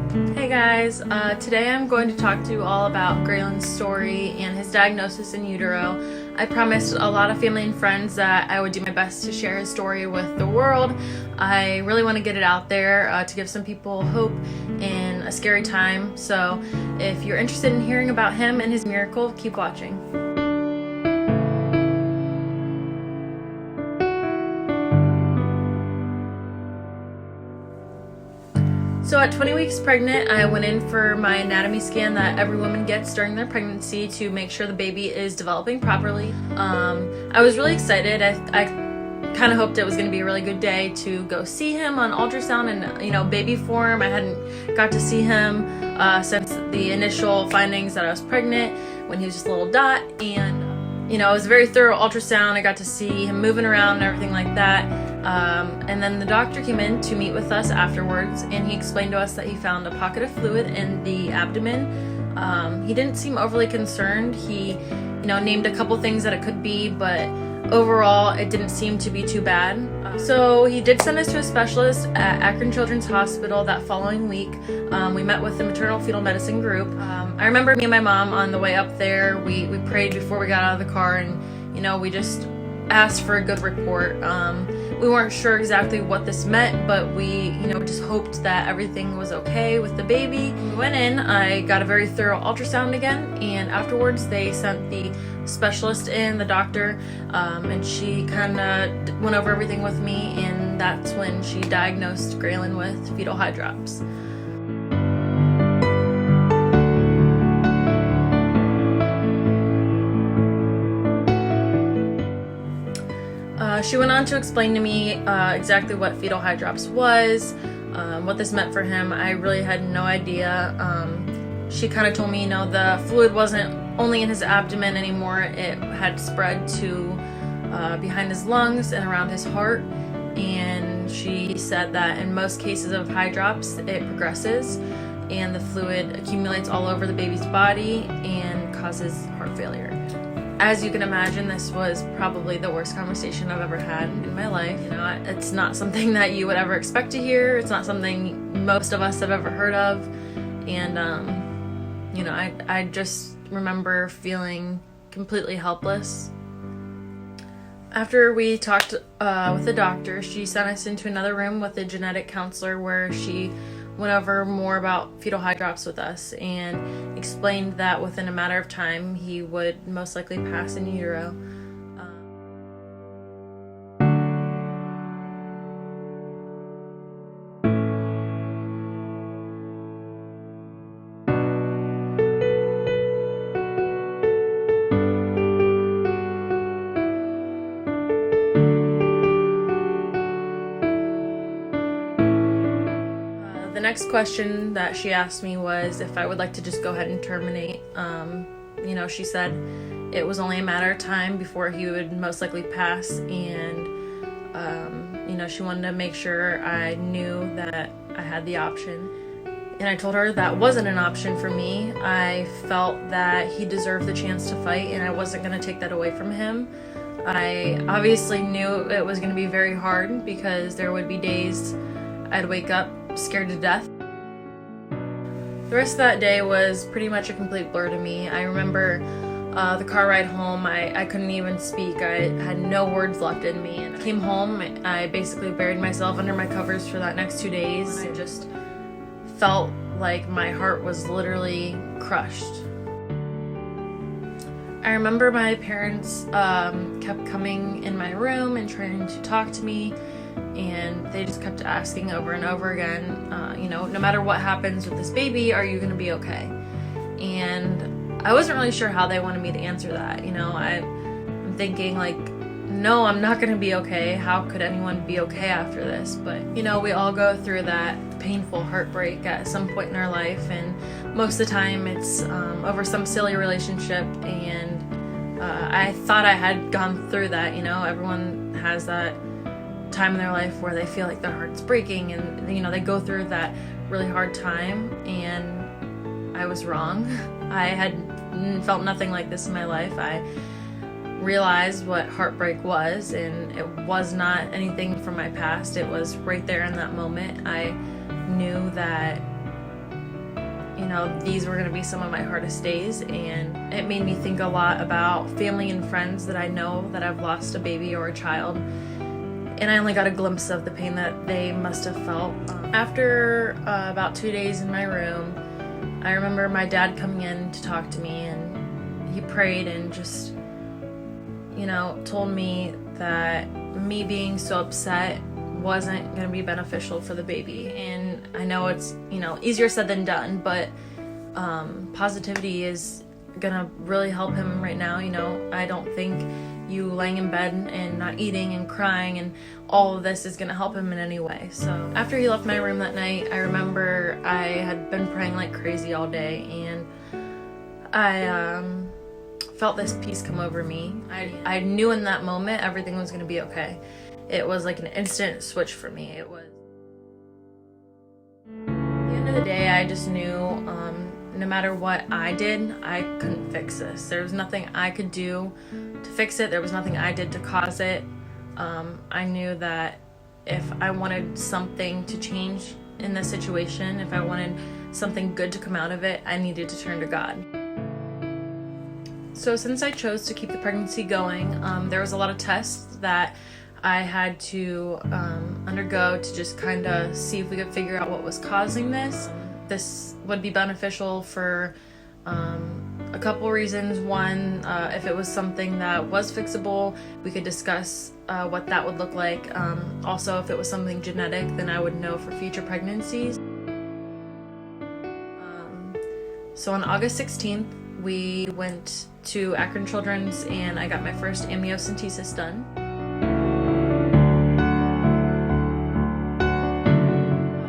Hey guys, today I'm going to talk to you all about Graylin's story and his diagnosis in utero. I promised a lot of family and friends that I would do my best to share his story with the world. I really want to get it out there to give some people hope in a scary time. So if you're interested in hearing about him and his miracle, keep watching. So at 20 weeks pregnant, I went in for my anatomy scan that every woman gets during their pregnancy to make sure the baby is developing properly. I was really excited. I kind of hoped it was going to be a really good day to go see him on ultrasound and, baby form. I hadn't got to see him since the initial findings that I was pregnant when he was just a little dot. And, it was a very thorough ultrasound. I got to see him moving around and everything like that. And then the doctor came in to meet with us afterwards, and he explained to us that he found a pocket of fluid in the abdomen. He didn't seem overly concerned. He, named a couple things that it could be, but overall it didn't seem to be too bad. So he did send us to a specialist at Akron Children's Hospital that following week. We met with the maternal fetal medicine group. I remember me and my mom on the way up there, we prayed before we got out of the car, and we just asked for a good report. We weren't sure exactly what this meant, but we, just hoped that everything was okay with the baby. We went in, I got a very thorough ultrasound again, and afterwards they sent the specialist in, the doctor, and she kind of went over everything with me, and that's when she diagnosed Graylin with fetal hydrops. She went on to explain to me exactly what fetal hydrops was, what this meant for him. I really had no idea. She kind of told me, the fluid wasn't only in his abdomen anymore. It had spread to behind his lungs and around his heart. And she said that in most cases of hydrops, it progresses and the fluid accumulates all over the baby's body and causes heart failure. As you can imagine, this was probably the worst conversation I've ever had in my life. It's not something that you would ever expect to hear. It's not something most of us have ever heard of. And, I just remember feeling completely helpless. After we talked with the doctor, she sent us into another room with a genetic counselor where she went over more about fetal hydrops with us and explained that within a matter of time he would most likely pass in utero. The next question that she asked me was if I would like to just go ahead and terminate. She said it was only a matter of time before he would most likely pass, and she wanted to make sure I knew that I had the option. And I told her that wasn't an option for me. I felt that he deserved the chance to fight, and I wasn't going to take that away from him. I obviously knew it was going to be very hard because there would be days I'd wake up scared to death. The rest of that day was pretty much a complete blur to me. I remember the car ride home, I couldn't even speak. I had no words left in me. And I came home, I basically buried myself under my covers for that next 2 days. I just felt like my heart was literally crushed. I remember my parents kept coming in my room and trying to talk to me, and they just kept asking over and over again, no matter what happens with this baby, are you going to be okay? And I wasn't really sure how they wanted me to answer that. I'm thinking no, I'm not going to be okay. How could anyone be okay after this? But, we all go through that painful heartbreak at some point in our life, and most of the time it's over some silly relationship, and I thought I had gone through that. Everyone has that time in their life where they feel like their heart's breaking, and they go through that really hard time, and I was wrong. I had felt nothing like this in my life. I realized what heartbreak was, and it was not anything from my past. It was right there in that moment. I knew that you know, these were going to be some of my hardest days, and it made me think a lot about family and friends that I know that have lost a baby or a child, and I only got a glimpse of the pain that they must have felt. After about 2 days in my room, I remember my dad coming in to talk to me, and he prayed and just, you know, told me that me being so upset wasn't going to be beneficial for the baby. And I know it's, you know, easier said than done, but positivity is gonna really help him right now. You know, I don't think you laying in bed and not eating and crying and all of this is gonna help him in any way. So after he left my room that night, I remember I had been praying like crazy all day, and I felt this peace come over me. I knew in that moment everything was gonna be okay. It was like an instant switch for me. It was, at the end of the day, I just knew no matter what I did, I couldn't fix this. There was nothing I could do to fix it. There was nothing I did to cause it. I knew that if I wanted something to change in this situation, if I wanted something good to come out of it, I needed to turn to God. So since I chose to keep the pregnancy going, there was a lot of tests that I had to undergo to just kind of see if we could figure out what was causing this. This would be beneficial for a couple reasons. One, if it was something that was fixable, we could discuss what that would look like. Also, if it was something genetic, then I would know for future pregnancies. So on August 16th, we went to Akron Children's and I got my first amniocentesis done.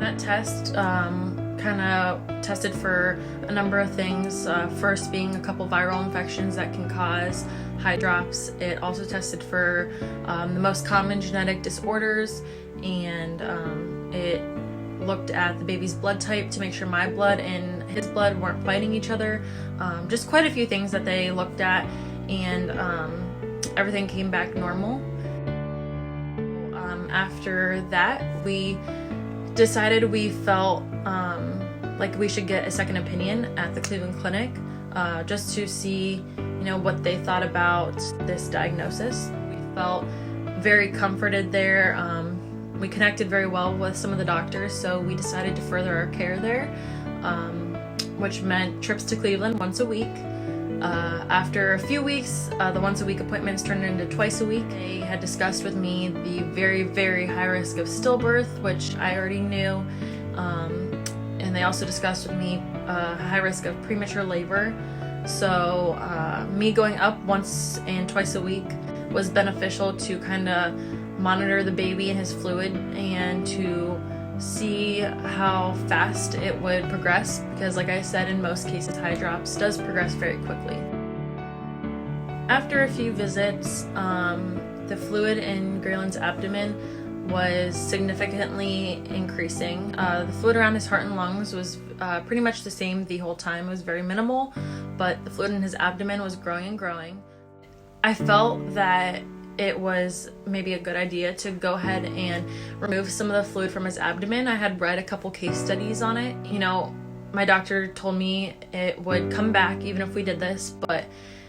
That test kind of tested for a number of things. First being a couple viral infections that can cause hydrops. It also tested for the most common genetic disorders, and it looked at the baby's blood type to make sure my blood and his blood weren't fighting each other. Just quite a few things that they looked at, and everything came back normal. After that, we decided we felt like we should get a second opinion at the Cleveland Clinic, just to see, you know, what they thought about this diagnosis. We felt very comforted there. We connected very well with some of the doctors, so we decided to further our care there, which meant trips to Cleveland once a week. After a few weeks, the once a week appointments turned into twice a week. They had discussed with me the very, very high risk of stillbirth, which I already knew. And they also discussed with me high risk of premature labor. So me going up once and twice a week was beneficial to kind of monitor the baby and his fluid and to see how fast it would progress, because like I said, in most cases hydrops does progress very quickly. After a few visits, the fluid in Graylin's abdomen was significantly increasing. The fluid around his heart and lungs was pretty much the same the whole time. It was very minimal, but the fluid in his abdomen was growing and growing. I felt that it was maybe a good idea to go ahead and remove some of the fluid from his abdomen. I had read a couple case studies on it. You know, my doctor told me it would come back even if we did this, but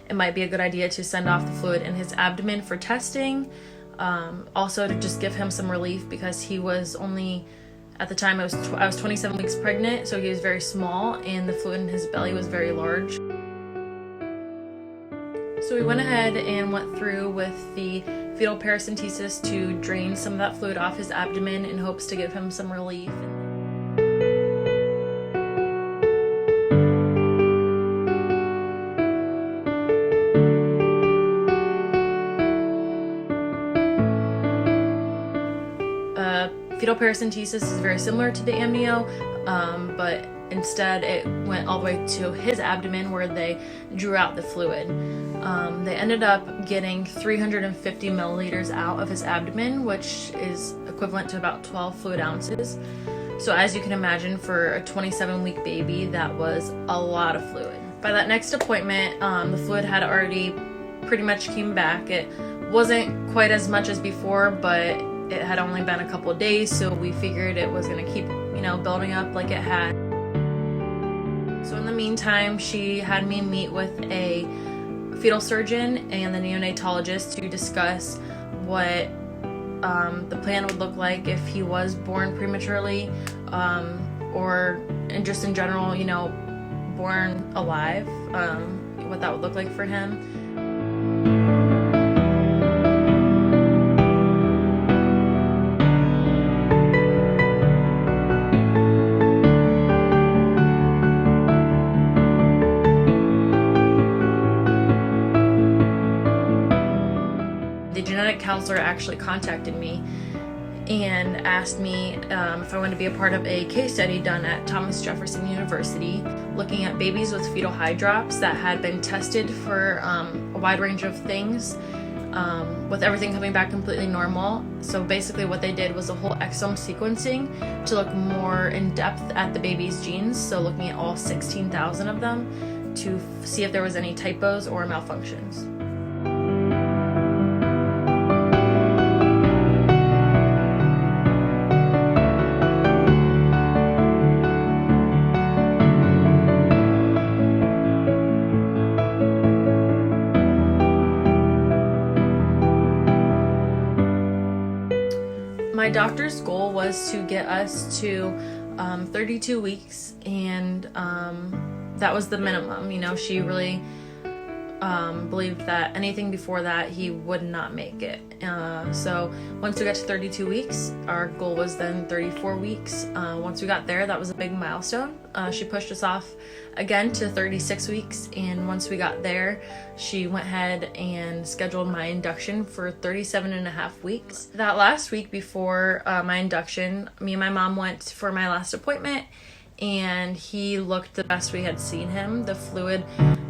it might be a good idea to send off the fluid in his abdomen for testing. Also to just give him some relief, because he was only, at the time I was 27 weeks pregnant, so he was very small and the fluid in his belly was very large. So we went ahead and went through with the fetal paracentesis to drain some of that fluid off his abdomen in hopes to give him some relief. Fetal paracentesis is very similar to the amnio, but instead it went all the way to his abdomen where they drew out the fluid. They ended up getting 350 milliliters out of his abdomen, which is equivalent to about 12 fluid ounces. So as you can imagine, for a 27-week baby, that was a lot of fluid. By that next appointment, the fluid had already pretty much came back. It wasn't quite as much as before, but it had only been a couple of days, so we figured it was going to keep, you know, building up like it had. So in the meantime, she had me meet with a fetal surgeon and the neonatologist to discuss what the plan would look like if he was born prematurely, or and just in general, you know, born alive, what that would look like for him. The genetic counselor actually contacted me and asked me if I wanted to be a part of a case study done at Thomas Jefferson University, looking at babies with fetal hydrops that had been tested for a wide range of things, with everything coming back completely normal. So basically what they did was a whole exome sequencing to look more in depth at the baby's genes, so looking at all 16,000 of them to see if there was any typos or malfunctions. My doctor's goal was to get us to 32 weeks, and that was the minimum. You know, she really believed that anything before that he would not make it. So once we got to 32 weeks, our goal was then 34 weeks. Once we got there, that was a big milestone. She pushed us off again to 36 weeks, and once we got there, she went ahead and scheduled my induction for 37 and a half weeks. That last week before my induction, me and my mom went for my last appointment, and he looked the best we had seen him. The fluid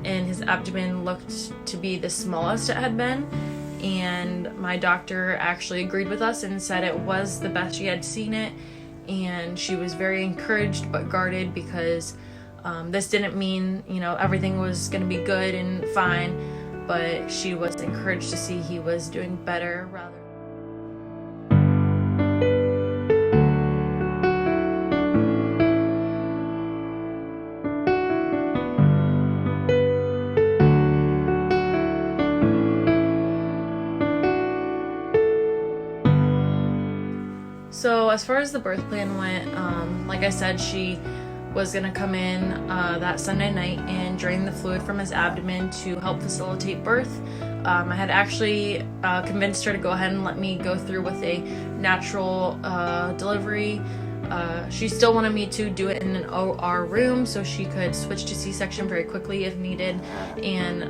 in his abdomen looked to be the smallest it had been, and my doctor actually agreed with us and said it was the best she had seen it, and she was very encouraged but guarded, because this didn't mean, you know, everything was going to be good and fine, but she was encouraged to see he was doing better rather. So as far as the birth plan went, like I said, she was going to come in that Sunday night and drain the fluid from his abdomen to help facilitate birth. I had actually convinced her to go ahead and let me go through with a natural delivery. She still wanted me to do it in an OR room so she could switch to C-section very quickly if needed, and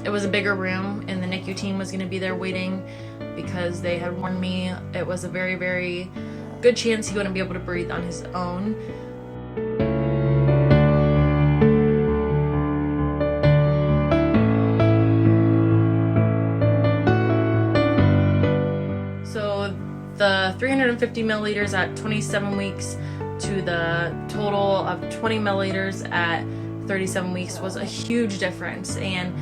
it was a bigger room, and the NICU team was going to be there waiting, because they had warned me it was a very, very good chance he wouldn't be able to breathe on his own. So the 350 milliliters at 27 weeks to the total of 20 milliliters at 37 weeks was a huge difference, and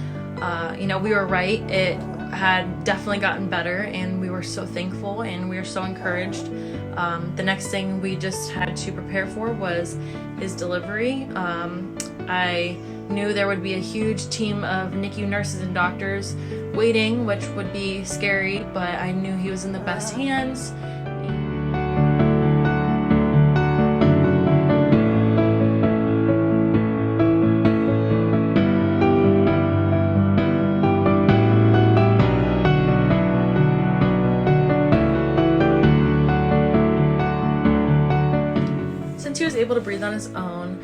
you know, we were right. It had definitely gotten better, and we were so thankful and we were so encouraged. The next thing we just had to prepare for was his delivery. I knew there would be a huge team of NICU nurses and doctors waiting, which would be scary, but I knew he was in the best hands. Since he was able to breathe on his own,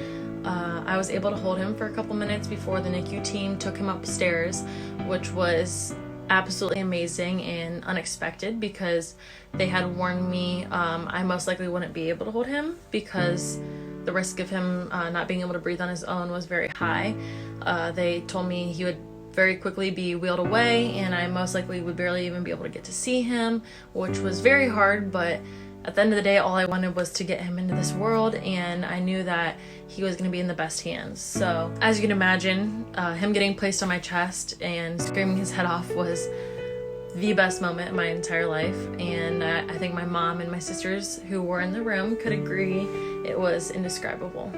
I was able to hold him for a couple minutes before the NICU team took him upstairs, which was absolutely amazing and unexpected, because they had warned me I most likely wouldn't be able to hold him because the risk of him not being able to breathe on his own was very high. They told me he would very quickly be wheeled away, and I most likely would barely even be able to get to see him, which was very hard, but at the end of the day, all I wanted was to get him into this world, and I knew that he was going to be in the best hands. So, as you can imagine, him getting placed on my chest and screaming his head off was the best moment in my entire life, and I think my mom and my sisters who were in the room could agree it was indescribable.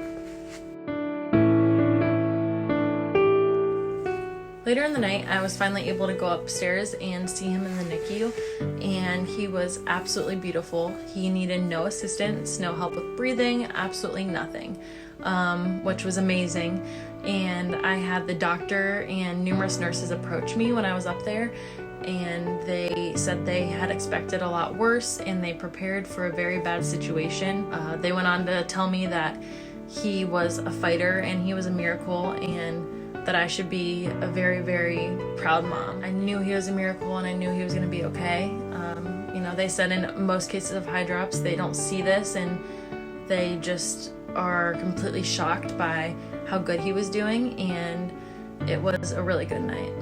Later in the night, I was finally able to go upstairs and see him in the NICU, and he was absolutely beautiful. He needed no assistance, no help with breathing, absolutely nothing, which was amazing. And I had the doctor and numerous nurses approach me when I was up there, and they said they had expected a lot worse, and they prepared for a very bad situation. They went on to tell me that he was a fighter and he was a miracle, and that I should be a very, very proud mom. I knew he was a miracle and I knew he was gonna be okay. They said in most cases of hydrops, they don't see this and they just are completely shocked by how good he was doing, and it was a really good night.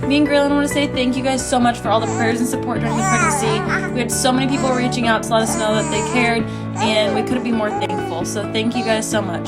Me and Graylin want to say thank you guys so much for all the prayers and support during the pregnancy. We had so many people reaching out to let us know that they cared, and we couldn't be more thankful. So thank you guys so much.